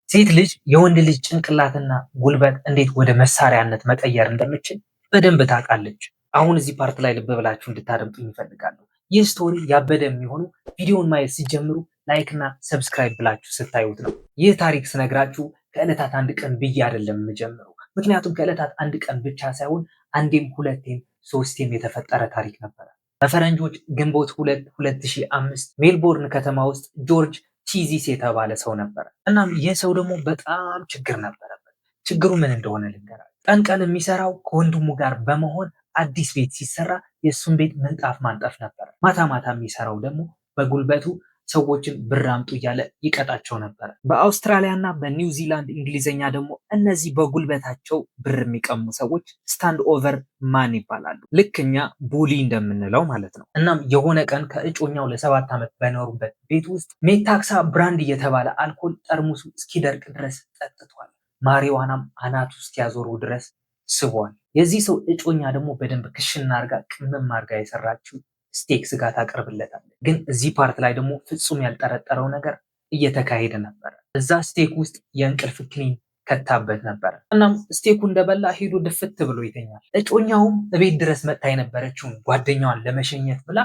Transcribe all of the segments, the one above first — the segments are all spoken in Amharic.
ሴት ልጅ የወንድ ልጅ ጭንቅላትና ጉልበት እንዴት ወደ መሳሪያነት መቀየር እንደምችል በደንብ ታውቃለች። አሁን እዚህ ፓርት ላይ ልብ ብላችሁ እንድታደምጡኝ ይፈልጋሉ። ይህ ስቶሪ ያበደ የሚሆኑ ቪዲዮውን ማየት ሲጀምሩ ላይክ እና ሰብስክራይብ ብላችሁ ስታዩት ነው። ይህ ታሪክ ስነግራችሁ ከዕለታት አንድ ቀን ብዬ አይደለም የምጀምረው። ምክንያቱም ከዕለታት አንድ ቀን ብቻ ሳይሆን አንዴም ሁለቴም ሶስቴም የተፈጠረ ታሪክ ነበረ። በፈረንጆች ግንቦት 2 2005 ሜልቦርን ከተማ ውስጥ ጆርጅ ቺዚስ የተባለ ሰው ነበረ። እናም ይህ ሰው ደግሞ በጣም ችግር ነበረበት። ችግሩ ምን እንደሆነ ልንገራችሁ። ቀን ቀን የሚሰራው ከወንድሙ ጋር በመሆን አዲስ ቤት ሲሰራ የእሱን ቤት ምንጣፍ ማንጠፍ ነበረ። ማታ ማታ የሚሰራው ደግሞ በጉልበቱ ሰዎችን ብር አምጡ እያለ ይቀጣቸው ነበረ። በአውስትራሊያ እና በኒውዚላንድ እንግሊዝኛ ደግሞ እነዚህ በጉልበታቸው ብር የሚቀሙ ሰዎች ስታንድ ኦቨር ማን ይባላሉ። ልክ እኛ ቡሊ እንደምንለው ማለት ነው። እናም የሆነ ቀን ከእጮኛው ለ7 ዓመት በኖሩበት ቤት ውስጥ ሜታክሳ ብራንድ እየተባለ አልኮል ጠርሙሱ እስኪደርቅ ድረስ ጠጥቷል። ማሪዋናም አናቱ እስኪያዞሩ ድረስ ስቧል። የዚህ ሰው እጮኛ ደግሞ በደንብ ክሽና አርጋ ቅመም አርጋ የሰራችው ስቴክ ስጋ ታቀርብለታለች። ግን እዚህ ፓርት ላይ ደግሞ ፍጹም ያልጠረጠረው ነገር እየተካሄደ ነበረ። እዛ ስቴክ ውስጥ የእንቅልፍ ክኒን ከታበት ነበረ። እናም ስቴኩ እንደበላ ሄዶ ድፍት ብሎ ይተኛል። እጮኛውም እቤት ድረስ መጥታ የነበረችውን ጓደኛዋን ለመሸኘት ብላ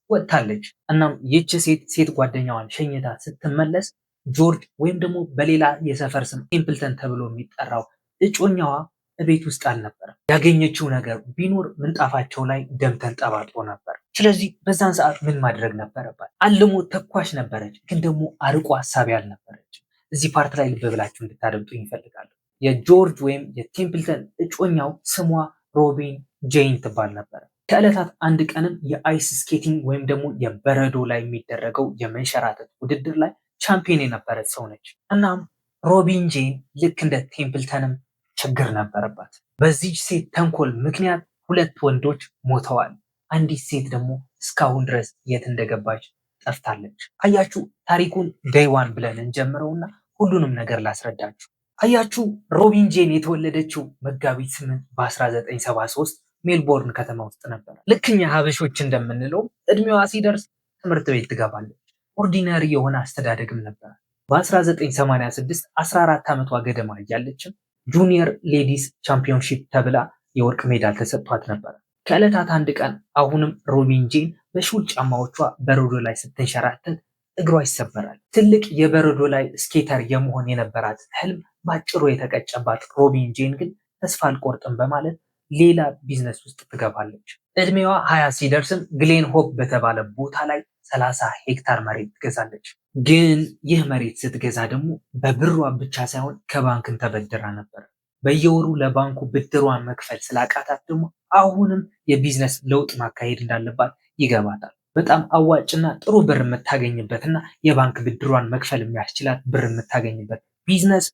ወጥታለች። እናም ይህች ሴት ጓደኛዋን ሸኝታ ስትመለስ ጆርጅ ወይም ደግሞ በሌላ የሰፈር ስም ቴምፕልተን ተብሎ የሚጠራው እጮኛዋ ቤት ውስጥ አልነበረም። ያገኘችው ነገር ቢኖር ምንጣፋቸው ላይ ደም ተንጠባጥቦ ነበር። ስለዚህ በዛን ሰዓት ምን ማድረግ ነበረባት? አልሞ ተኳሽ ነበረች፣ ግን ደግሞ አርቆ ሀሳቢ አልነበረች። እዚህ ፓርት ላይ ልብ ብላችሁ እንድታደምጡኝ ይፈልጋሉ። የጆርጅ ወይም የቴምፕልተን እጮኛው ስሟ ሮቢን ጄን ትባል ነበር። ከዕለታት አንድ ቀንም የአይስ ስኬቲንግ ወይም ደግሞ የበረዶ ላይ የሚደረገው የመንሸራተት ውድድር ላይ ቻምፒዮን የነበረች ሰው ነች። እናም ሮቢን ጄን ልክ እንደ ቴምፕልተንም ችግር ነበረባት። በዚህ ሴት ተንኮል ምክንያት 2 ወንዶች ሞተዋል። አንዲት ሴት ደግሞ እስካሁን ድረስ የት እንደገባች ጠፍታለች። አያችሁ፣ ታሪኩን ዴይዋን ብለን እንጀምረውና ሁሉንም ነገር ላስረዳችሁ። አያችሁ፣ ሮቢን ጄን የተወለደችው መጋቢት 8 በ1973 ሜልቦርን ከተማ ውስጥ ነበር። ልክኛ ሀበሾች እንደምንለው እድሜዋ ሲደርስ ትምህርት ቤት ትገባለች። ኦርዲናሪ የሆነ አስተዳደግም ነበር። በ1986 14 ዓመቷ ገደማ እያለችም ጁኒየር ሌዲስ ቻምፒዮንሺፕ ተብላ የወርቅ ሜዳል ተሰጥቷት ነበር። ከዕለታት አንድ ቀን አሁንም ሮቢን ጄን በሹል ጫማዎቿ በረዶ ላይ ስትንሸራተት እግሯ ይሰበራል። ትልቅ የበረዶ ላይ ስኬተር የመሆን የነበራት ህልም ባጭሩ የተቀጨባት ሮቢን ጄን ግን ተስፋ አልቆርጥም በማለት ሌላ ቢዝነስ ውስጥ ትገባለች። እድሜዋ 20 ሲደርስም ግሌን ሆፕ በተባለ ቦታ ላይ 30 ሄክታር መሬት ትገዛለች። ግን ይህ መሬት ስትገዛ ደግሞ በብሯ ብቻ ሳይሆን ከባንክን ተበድራ ነበር። በየወሩ ለባንኩ ብድሯን መክፈል ስላቃታት ደግሞ አሁንም የቢዝነስ ለውጥ ማካሄድ እንዳለባት ይገባታል። በጣም አዋጭና ጥሩ ብር የምታገኝበትና የባንክ ብድሯን መክፈል የሚያስችላት ብር የምታገኝበት ቢዝነስ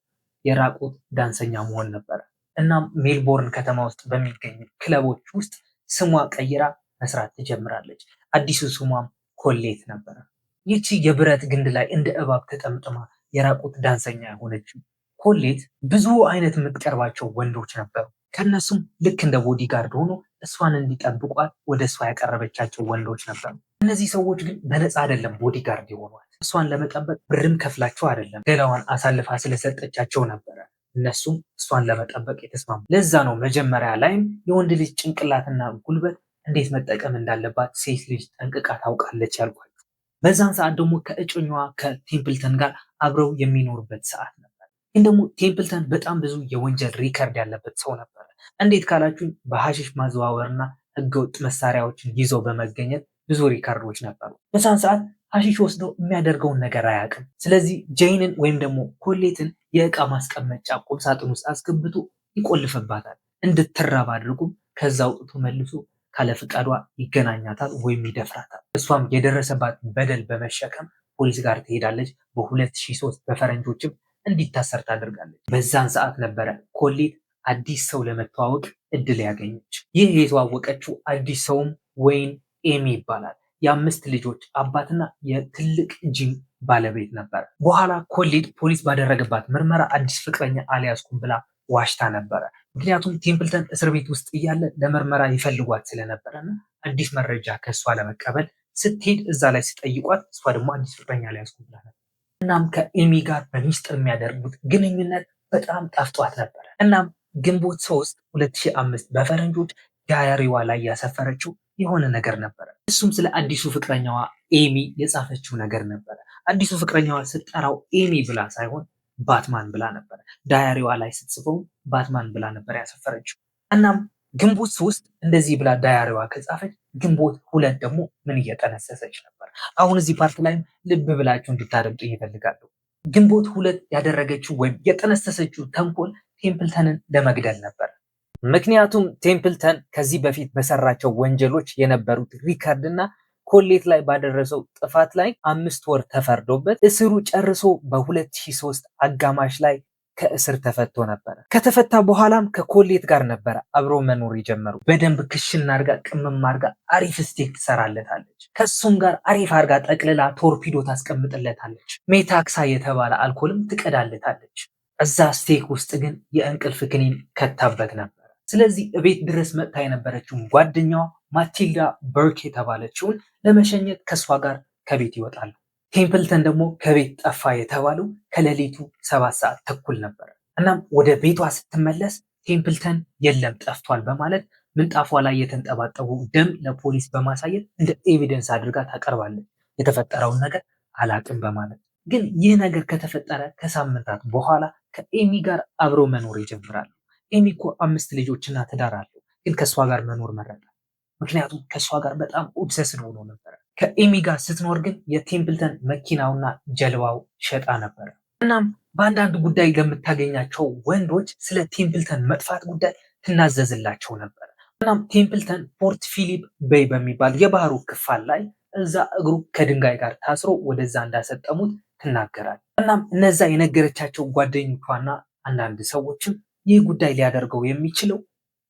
የራቁት ዳንሰኛ መሆን ነበር። እናም ሜልቦርን ከተማ ውስጥ በሚገኙ ክለቦች ውስጥ ስሟ ቀይራ መስራት ትጀምራለች። አዲሱ ስሟም ኮሌት ነበረ። ይቺ የብረት ግንድ ላይ እንደ እባብ ተጠምጥማ የራቁት ዳንሰኛ የሆነችው ኮሌት ብዙ አይነት የምትቀርባቸው ወንዶች ነበሩ። ከነሱም ልክ እንደ ቦዲጋርድ ሆኖ እሷን እንዲጠብቋት ወደ እሷ ያቀረበቻቸው ወንዶች ነበሩ። እነዚህ ሰዎች ግን በነፃ አይደለም ቦዲጋርድ የሆኗት። እሷን ለመጠበቅ ብርም ከፍላቸው አይደለም፣ ገላዋን አሳልፋ ስለሰጠቻቸው ነበረ እነሱም እሷን ለመጠበቅ የተስማሙ። ለዛ ነው መጀመሪያ ላይም የወንድ ልጅ ጭንቅላትና ጉልበት እንዴት መጠቀም እንዳለባት ሴት ልጅ ጠንቅቃ ታውቃለች ያልኳችሁ። በዛን ሰዓት ደግሞ ከእጮኛዋ ከቴምፕልተን ጋር አብረው የሚኖሩበት ሰዓት ነበር። ግን ደግሞ ቴምፕልተን በጣም ብዙ የወንጀል ሪከርድ ያለበት ሰው ነበር። እንዴት ካላችሁኝ በሐሽሽ ማዘዋወርና ህገወጥ መሳሪያዎችን ይዞ በመገኘት ብዙ ሪከርዶች ነበሩ። በዛን ሰዓት ሐሽሽ ወስዶ የሚያደርገውን ነገር አያውቅም። ስለዚህ ጄንን ወይም ደግሞ ኮሌትን የእቃ ማስቀመጫ ቁምሳጥን ውስጥ አስገብቶ ይቆልፍባታል። እንድትራብ አድርጎም ከዛ አውጥቶ መልሶ ካለ ፍቃዷ ይገናኛታል ወይም ይደፍራታል። እሷም የደረሰባት በደል በመሸከም ፖሊስ ጋር ትሄዳለች። በ2003 በፈረንጆችም እንዲታሰር ታደርጋለች። በዛን ሰዓት ነበረ ኮሌት አዲስ ሰው ለመተዋወቅ እድል ያገኘች። ይህ የተዋወቀችው አዲስ ሰውም ወይን ኤሚ ይባላል። የ5 ልጆች አባትና የትልቅ ጂም ባለቤት ነበር። በኋላ ኮሌት ፖሊስ ባደረገባት ምርመራ አዲስ ፍቅረኛ አልያዝኩም ብላ ዋሽታ ነበረ። ምክንያቱም ቴምፕልተን እስር ቤት ውስጥ እያለ ለምርመራ ይፈልጓት ስለነበረና አዲስ መረጃ ከእሷ ለመቀበል ስትሄድ እዛ ላይ ሲጠይቋት እሷ ደግሞ አዲስ ፍቅረኛ አልያዝኩም ብላ ነበር። እናም ከኤሚ ጋር በሚስጥር የሚያደርጉት ግንኙነት በጣም ጠፍቷት ነበር። እናም ግንቦት 3 2005 በፈረንጆች ዳያሪዋ ላይ ያሰፈረችው የሆነ ነገር ነበረ። እሱም ስለ አዲሱ ፍቅረኛዋ ኤሚ የጻፈችው ነገር ነበረ። አዲሱ ፍቅረኛዋ ስትጠራው ኤሚ ብላ ሳይሆን ባትማን ብላ ነበር። ዳያሪዋ ላይ ስትጽፈው ባትማን ብላ ነበር ያሰፈረችው። እናም ግንቦት 3 እንደዚህ ብላ ዳያሪዋ ከጻፈች ግንቦት 2 ደግሞ ምን እየጠነሰሰች ነበር? አሁን እዚህ ፓርት ላይም ልብ ብላችሁ እንድታደምጡ ይፈልጋሉ። ግንቦት 2 ያደረገችው ወይም የጠነሰሰችው ተንኮል ቴምፕልተንን ለመግደል ነበር። ምክንያቱም ቴምፕልተን ከዚህ በፊት በሰራቸው ወንጀሎች የነበሩት ሪካርድ እና ኮሌት ላይ ባደረሰው ጥፋት ላይ 5 ወር ተፈርዶበት እስሩ ጨርሶ በ2003 አጋማሽ ላይ ከእስር ተፈቶ ነበረ። ከተፈታ በኋላም ከኮሌት ጋር ነበረ አብሮ መኖር የጀመሩ። በደንብ ክሽን አርጋ ቅመም አርጋ አሪፍ ስቴክ ትሰራለታለች። ከሱም ጋር አሪፍ አርጋ ጠቅልላ ቶርፒዶ ታስቀምጥለታለች። ሜታክሳ የተባለ አልኮልም ትቀዳለታለች። እዛ ስቴክ ውስጥ ግን የእንቅልፍ ክኒን ከታበት ነበር። ስለዚህ እቤት ድረስ መጥታ የነበረችውን ጓደኛዋ ማቲልዳ በርክ የተባለችውን ለመሸኘት ከእሷ ጋር ከቤት ይወጣሉ። ቴምፕልተን ደግሞ ከቤት ጠፋ የተባለው ከሌሊቱ 7 ሰዓት ተኩል ነበር። እናም ወደ ቤቷ ስትመለስ ቴምፕልተን የለም ጠፍቷል በማለት ምንጣፏ ላይ የተንጠባጠቡ ደም ለፖሊስ በማሳየት እንደ ኤቪደንስ አድርጋ ታቀርባለች። የተፈጠረውን ነገር አላቅም በማለት ግን ይህ ነገር ከተፈጠረ ከሳምንታት በኋላ ከኤሚ ጋር አብረው መኖር ይጀምራሉ። ኤሚ እኮ 5 ልጆችና ትዳር አለው፣ ግን ከእሷ ጋር መኖር መረጠ። ምክንያቱም ከእሷ ጋር በጣም ኦብሰስድ ሆኖ ነበረ። ከኤሚ ጋር ስትኖር ግን የቴምፕልተን መኪናውና ጀልባው ሸጣ ነበረ። እናም በአንዳንድ ጉዳይ ለምታገኛቸው ወንዶች ስለ ቴምፕልተን መጥፋት ጉዳይ ትናዘዝላቸው ነበር። እናም ቴምፕልተን ፖርት ፊሊፕ ቤይ በሚባል የባህሩ ክፋል ላይ እዛ እግሩ ከድንጋይ ጋር ታስሮ ወደዛ እንዳሰጠሙት ትናገራል። እናም እነዛ የነገረቻቸው ጓደኞቿና አንዳንድ ሰዎችም ይህ ጉዳይ ሊያደርገው የሚችለው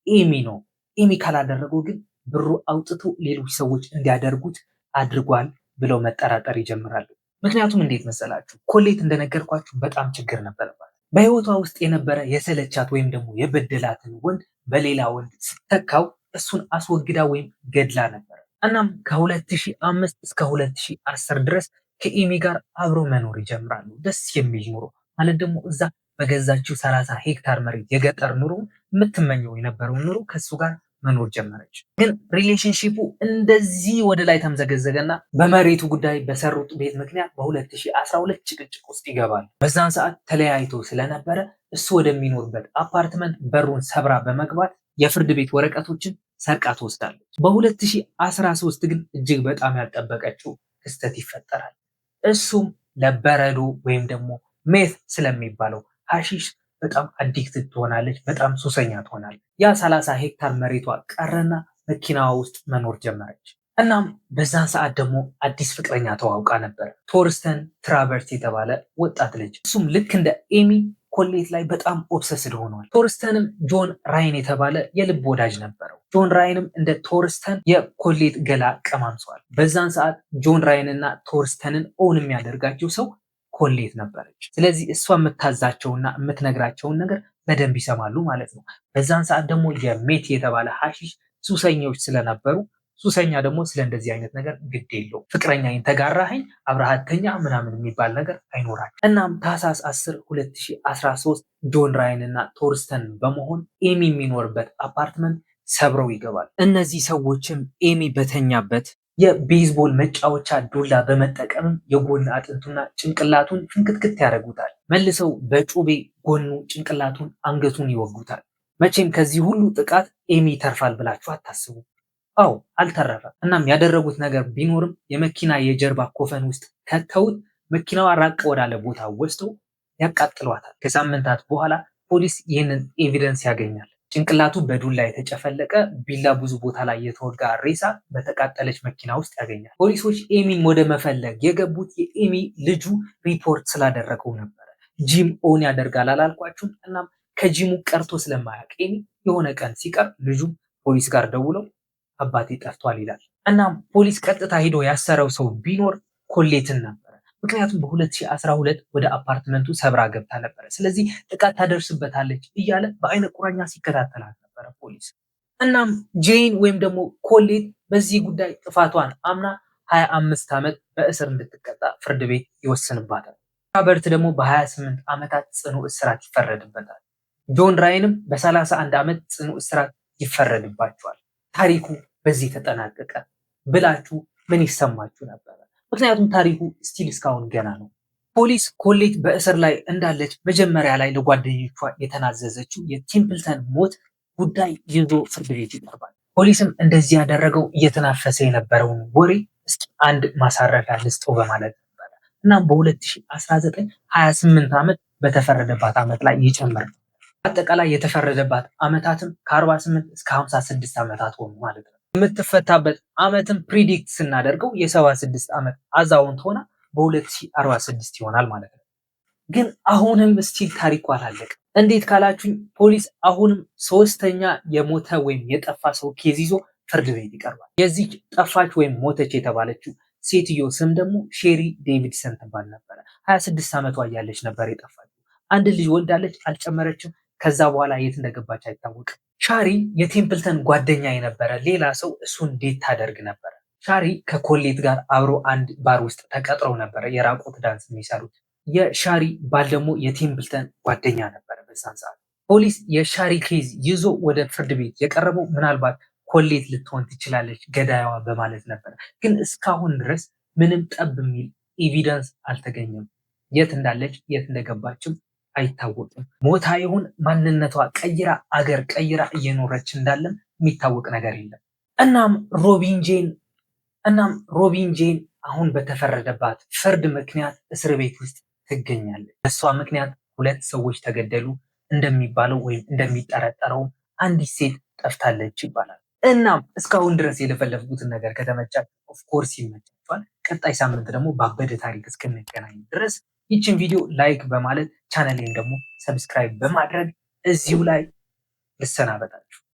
ኤሚ ነው፣ ኤሚ ካላደረገው ግን ብሩ አውጥቶ ሌሎች ሰዎች እንዲያደርጉት አድርጓል ብለው መጠራጠር ይጀምራሉ። ምክንያቱም እንዴት መሰላችሁ? ኮሌት እንደነገርኳችሁ በጣም ችግር ነበረባት። በህይወቷ ውስጥ የነበረ የሰለቻት ወይም ደግሞ የበደላትን ወንድ በሌላ ወንድ ስተካው እሱን አስወግዳ ወይም ገድላ ነበር። እናም ከ2005 እስከ 2010 ድረስ ከኤሚ ጋር አብሮ መኖር ይጀምራሉ። ደስ የሚል ኑሮ ማለት ደግሞ እዛ በገዛችው 30 ሄክታር መሬት የገጠር ኑሮ የምትመኘው የነበረውን ኑሮ ከሱ ጋር መኖር ጀመረች። ግን ሪሌሽንሺፑ እንደዚህ ወደ ላይ ተምዘገዘገና በመሬቱ ጉዳይ በሰሩት ቤት ምክንያት በ2012 ጭቅጭቅ ውስጥ ይገባሉ። በዛን ሰዓት ተለያይቶ ስለነበረ እሱ ወደሚኖርበት አፓርትመንት በሩን ሰብራ በመግባት የፍርድ ቤት ወረቀቶችን ሰርቃ ትወስዳለች። በ2013 ግን እጅግ በጣም ያልጠበቀችው ክስተት ይፈጠራል። እሱም ለበረዶ ወይም ደግሞ ሜት ስለሚባለው ሐሺሽ በጣም አዲክትድ ትሆናለች። በጣም ሱሰኛ ትሆናለች። ያ 30 ሄክታር መሬቷ ቀረና መኪናዋ ውስጥ መኖር ጀመረች። እናም በዛን ሰዓት ደግሞ አዲስ ፍቅረኛ ተዋውቃ ነበር፣ ቶርስተን ትራቨርስ የተባለ ወጣት ልጅ። እሱም ልክ እንደ ኤሚ ኮሌት ላይ በጣም ኦብሰስድ ሆኗል። ቶርስተንም ጆን ራይን የተባለ የልብ ወዳጅ ነበረው። ጆን ራይንም እንደ ቶርስተን የኮሌት ገላ ቀማምሰዋል። በዛን ሰዓት ጆን ራይን እና ቶርስተንን ኦን የሚያደርጋቸው ሰው ኮሌት ነበረች። ስለዚህ እሷ የምታዛቸውና የምትነግራቸውን ነገር በደንብ ይሰማሉ ማለት ነው። በዛን ሰዓት ደግሞ የሜት የተባለ ሐሺሽ ሱሰኞች ስለነበሩ ሱሰኛ ደግሞ ስለ እንደዚህ አይነት ነገር ግድ የለው፣ ፍቅረኛዬን ተጋራኸኝ አብረሃተኛ ምናምን የሚባል ነገር አይኖራቸው። እናም ታህሳስ 10 2013 ጆን ራይን እና ቶርስተን በመሆን ኤሚ የሚኖርበት አፓርትመንት ሰብረው ይገባል። እነዚህ ሰዎችም ኤሚ በተኛበት የቤዝቦል መጫወቻ ዱላ በመጠቀምም የጎን አጥንቱና ጭንቅላቱን ፍንክትክት ያደርጉታል። መልሰው በጩቤ ጎኑ፣ ጭንቅላቱን፣ አንገቱን ይወጉታል። መቼም ከዚህ ሁሉ ጥቃት ኤሚ ይተርፋል ብላችሁ አታስቡ። አዎ አልተረፈም። እናም ያደረጉት ነገር ቢኖርም የመኪና የጀርባ ኮፈን ውስጥ ከተውት መኪናዋ ራቅ ወዳለ ቦታ ወስደው ያቃጥሏታል። ከሳምንታት በኋላ ፖሊስ ይህንን ኤቪደንስ ያገኛል። ጭንቅላቱ በዱላ የተጨፈለቀ ቢላ ብዙ ቦታ ላይ የተወጋ ሬሳ በተቃጠለች መኪና ውስጥ ያገኛል። ፖሊሶች ኤሚን ወደ መፈለግ የገቡት የኤሚ ልጁ ሪፖርት ስላደረገው ነበረ። ጂም ኦን ያደርጋል አላልኳችሁም? እናም ከጂሙ ቀርቶ ስለማያውቅ ኤሚ የሆነ ቀን ሲቀር ልጁ ፖሊስ ጋር ደውለው አባቴ ጠፍቷል ይላል። እናም ፖሊስ ቀጥታ ሄዶ ያሰረው ሰው ቢኖር ኮሌትን ነበረ። ምክንያቱም በ2012 ወደ አፓርትመንቱ ሰብራ ገብታ ነበረ። ስለዚህ ጥቃት ታደርስበታለች እያለ በአይነ ቁራኛ ሲከታተላት ነበረ ፖሊስ። እናም ጄን ወይም ደግሞ ኮሌት በዚህ ጉዳይ ጥፋቷን አምና 25 ዓመት በእስር እንድትቀጣ ፍርድ ቤት ይወስንባታል። ሮበርት ደግሞ በ28 ዓመታት ጽኑ እስራት ይፈረድበታል። ጆን ራይንም በ31 ዓመት ጽኑ እስራት ይፈረድባቸዋል። ታሪኩ በዚህ ተጠናቀቀ ብላችሁ ምን ይሰማችሁ ነበረ? ምክንያቱም ታሪኩ ስቲል እስካሁን ገና ነው። ፖሊስ ኮሌት በእስር ላይ እንዳለች መጀመሪያ ላይ ለጓደኞቿ የተናዘዘችው የቴምፕልተን ሞት ጉዳይ ይዞ ፍርድ ቤት ይቀርባል። ፖሊስም እንደዚህ ያደረገው እየተናፈሰ የነበረውን ወሬ እስኪ አንድ ማሳረፊያ ልስጠው በማለት ነበረ። እናም በ2019 28 ዓመት በተፈረደባት ዓመት ላይ ይጨምር ነው። አጠቃላይ የተፈረደባት ዓመታትም ከ48 እስከ 56 ዓመታት ሆኑ ማለት ነው። የምትፈታበት ዓመትም ፕሪዲክት ስናደርገው የ76 ዓመት አዛውንት ሆና በ2046 ይሆናል ማለት ነው። ግን አሁንም ስቲል ታሪኩ አላለቀም። እንዴት ካላችሁኝ ፖሊስ አሁንም ሶስተኛ የሞተ ወይም የጠፋ ሰው ኬዝ ይዞ ፍርድ ቤት ይቀርባል። የዚህ ጠፋች ወይም ሞተች የተባለችው ሴትዮ ስም ደግሞ ሼሪ ዴቪድሰን ትባል ነበረ። 26 ዓመቷ እያለች ነበር የጠፋችው። አንድ ልጅ ወልዳለች፣ አልጨመረችም። ከዛ በኋላ የት እንደገባች አይታወቅም። ሻሪ የቴምፕልተን ጓደኛ የነበረ ሌላ ሰው እሱን ዴት ታደርግ ነበረ። ሻሪ ከኮሌት ጋር አብሮ አንድ ባር ውስጥ ተቀጥረው ነበረ የራቆት ዳንስ የሚሰሩት። የሻሪ ባል ደግሞ የቴምፕልተን ጓደኛ ነበረ በዛን ሰዓት። ፖሊስ የሻሪ ኬዝ ይዞ ወደ ፍርድ ቤት የቀረበው ምናልባት ኮሌት ልትሆን ትችላለች ገዳይዋ በማለት ነበር። ግን እስካሁን ድረስ ምንም ጠብ የሚል ኤቪደንስ አልተገኘም። የት እንዳለች የት እንደገባችም አይታወቅም። ሞታ ይሁን ማንነቷ ቀይራ አገር ቀይራ እየኖረች እንዳለም የሚታወቅ ነገር የለም። እናም ሮቢን ጄን አሁን በተፈረደባት ፍርድ ምክንያት እስር ቤት ውስጥ ትገኛለች። በእሷ ምክንያት 2 ሰዎች ተገደሉ እንደሚባለው ወይም እንደሚጠረጠረው አንዲት ሴት ጠፍታለች ይባላል። እናም እስካሁን ድረስ የለፈለፍኩትን ነገር ከተመቻችሁ ኦፍኮርስ ይመቻችኋል። ቀጣይ ሳምንት ደግሞ ባበደ ታሪክ እስክንገናኝ ድረስ ይችን ቪዲዮ ላይክ በማለት ቻናሌን ደግሞ ሰብስክራይብ በማድረግ እዚሁ ላይ ልሰናበታችሁ።